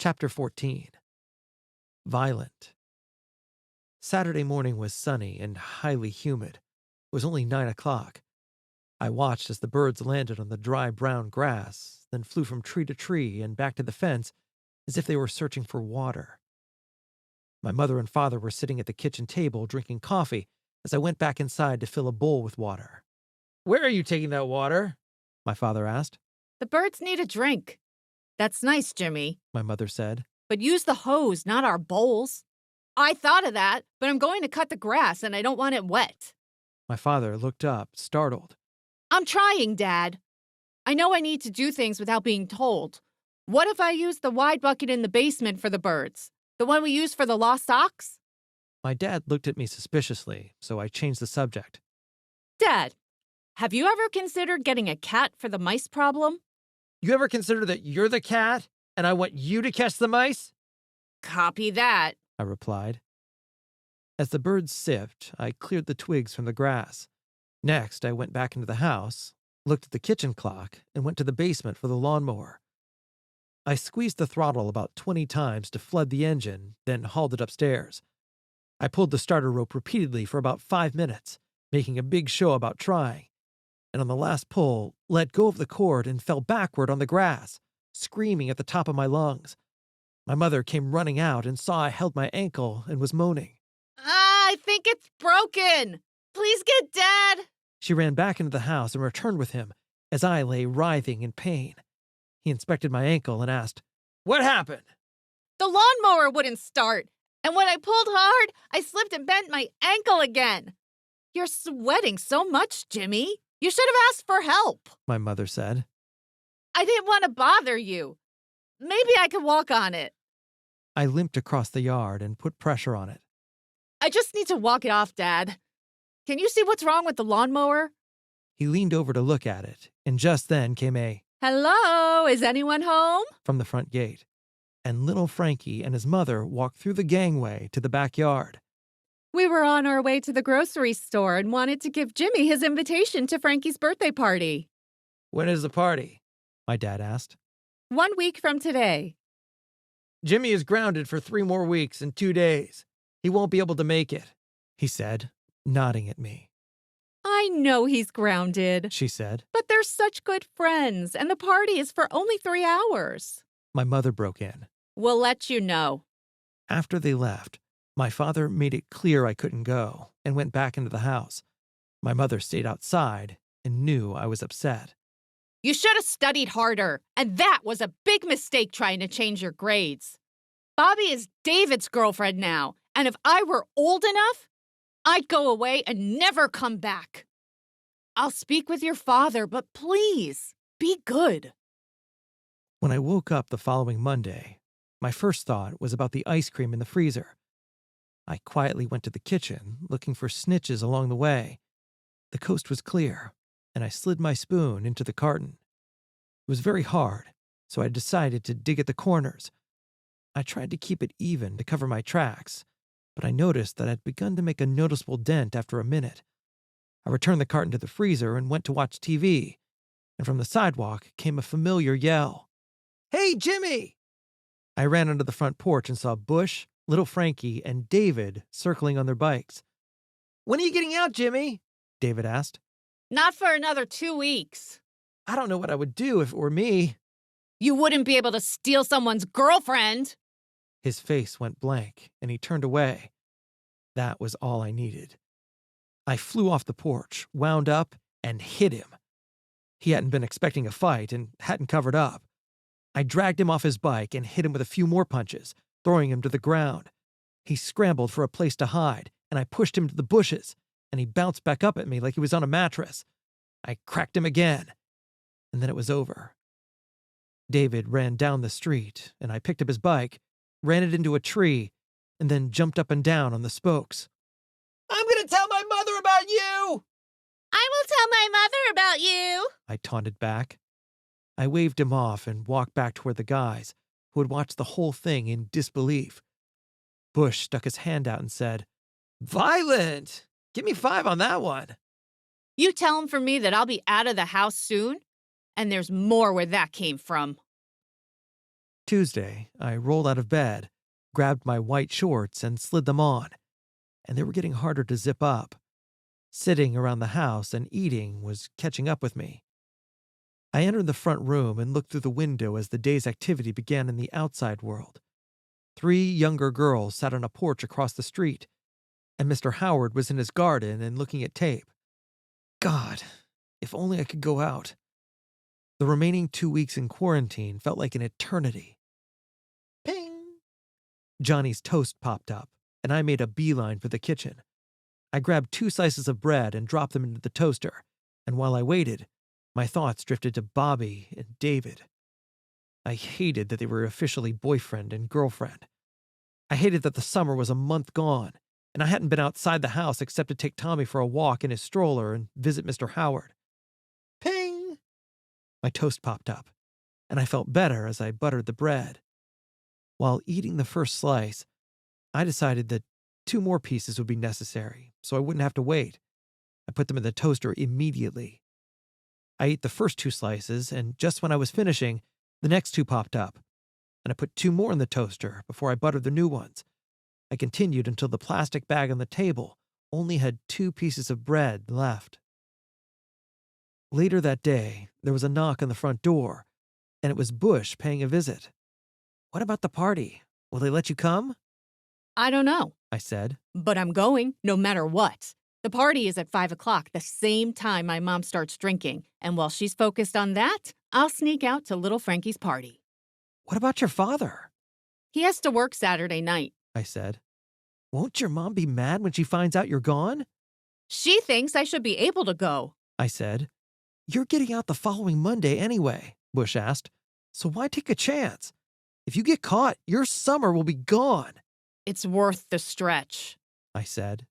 Chapter 14. Violent. Saturday morning was sunny and highly humid. It was only 9 o'clock. I watched as the birds landed on the dry brown grass, then flew from tree to tree and back to the fence as if they were searching for water. My mother and father were sitting at the kitchen table drinking coffee as I went back inside to fill a bowl with water. "Where are you taking that water?" my father asked. The birds need a drink. That's nice, Jimmy. My mother said. But use the hose, not our bowls. I thought of that, but I'm going to cut the grass and I don't want it wet. My father looked up, startled. I'm trying, Dad. I know I need to do things without being told. What if I use the wide bucket in the basement for the birds? The one we use for the lost socks? My dad looked at me suspiciously, so I changed the subject. Dad, have you ever considered getting a cat for the mice problem? You ever consider that you're the cat and I want you to catch the mice? Copy that, I replied. As the birds sipped, I cleared the twigs from the grass. Next, I went back into the house, looked at the kitchen clock, and went to the basement for the lawnmower. I squeezed the throttle about 20 times to flood the engine, then hauled it upstairs. I pulled the starter rope repeatedly for about 5 minutes, making a big show about trying, and on the last pull, let go of the cord and fell backward on the grass, screaming at the top of my lungs. My mother came running out and saw I held my ankle and was moaning. I think it's broken. Please get Dad. She ran back into the house and returned with him as I lay writhing in pain. He inspected my ankle and asked, "What happened?" The lawnmower wouldn't start, and when I pulled hard, I slipped and bent my ankle again. You're sweating so much, Jimmy. You should have asked for help, my mother said. I didn't want to bother you. Maybe I could walk on it. I limped across the yard and put pressure on it. I just need to walk it off, Dad. Can you see what's wrong with the lawnmower? He leaned over to look at it, and just then came a "Hello, is anyone home?" from the front gate, and little Frankie and his mother walked through the gangway to the backyard. We were on our way to the grocery store and wanted to give Jimmy his invitation to Frankie's birthday party. "When is the party?" my dad asked. 1 week from today. "Jimmy is grounded for 3 more weeks and 2 days. He won't be able to make it," he said, nodding at me. I know he's grounded, she said. But they're such good friends, and the party is for only 3 hours. My mother broke in. We'll let you know. After they left, my father made it clear I couldn't go and went back into the house. My mother stayed outside and knew I was upset. You should have studied harder, and that was a big mistake trying to change your grades. Bobby is David's girlfriend now, and if I were old enough, I'd go away and never come back. I'll speak with your father, but please, be good. When I woke up the following Monday, my first thought was about the ice cream in the freezer. I quietly went to the kitchen, looking for snitches along the way. The coast was clear, and I slid my spoon into the carton. It was very hard, so I decided to dig at the corners. I tried to keep it even to cover my tracks, but I noticed that I'd begun to make a noticeable dent after a minute. I returned the carton to the freezer and went to watch TV, and from the sidewalk came a familiar yell. "Hey, Jimmy!" I ran onto the front porch and saw Bush, little Frankie, and David circling on their bikes. "When are you getting out, Jimmy?" David asked. Not for another 2 weeks. I don't know what I would do if it were me. You wouldn't be able to steal someone's girlfriend. His face went blank, and he turned away. That was all I needed. I flew off the porch, wound up, and hit him. He hadn't been expecting a fight and hadn't covered up. I dragged him off his bike and hit him with a few more punches, throwing him to the ground. He scrambled for a place to hide, and I pushed him to the bushes, and he bounced back up at me like he was on a mattress. I cracked him again, and then it was over. David ran down the street, and I picked up his bike, ran it into a tree, and then jumped up and down on the spokes. "I'm going to tell my mother about you!" I will tell my mother about you, I taunted back. I waved him off and walked back toward the guys, who had watched the whole thing in disbelief. Bush stuck his hand out and said, "Violent! Give me 5 on that one." You tell him for me that I'll be out of the house soon, and there's more where that came from. Tuesday, I rolled out of bed, grabbed my white shorts, and slid them on, and they were getting harder to zip up. Sitting around the house and eating was catching up with me. I entered the front room and looked through the window as the day's activity began in the outside world. 3 younger girls sat on a porch across the street, and Mr. Howard was in his garden and looking at tape. God, if only I could go out. The remaining 2 weeks in quarantine felt like an eternity. Ping! Johnny's toast popped up, and I made a beeline for the kitchen. I grabbed 2 slices of bread and dropped them into the toaster, and while I waited, my thoughts drifted to Bobby and David. I hated that they were officially boyfriend and girlfriend. I hated that the summer was a month gone, and I hadn't been outside the house except to take Tommy for a walk in his stroller and visit Mr. Howard. Ping! My toast popped up, and I felt better as I buttered the bread. While eating the first slice, I decided that 2 more pieces would be necessary, so I wouldn't have to wait. I put them in the toaster immediately. I ate the first 2 slices, and just when I was finishing, the next 2 popped up, and I put 2 more in the toaster before I buttered the new ones. I continued until the plastic bag on the table only had 2 pieces of bread left. Later that day, there was a knock on the front door, and it was Bush paying a visit. "What about the party? Will they let you come?" I don't know, I said. but I'm going no matter what. The party is at 5 o'clock, the same time my mom starts drinking. And while she's focused on that, I'll sneak out to little Frankie's party. "What about your father?" He has to work Saturday night. I said. "Won't your mom be mad when she finds out you're gone?" She thinks I should be able to go. I said. "You're getting out the following Monday anyway," Bush asked. "So why take a chance? If you get caught, your summer will be gone." It's worth the stretch. I said.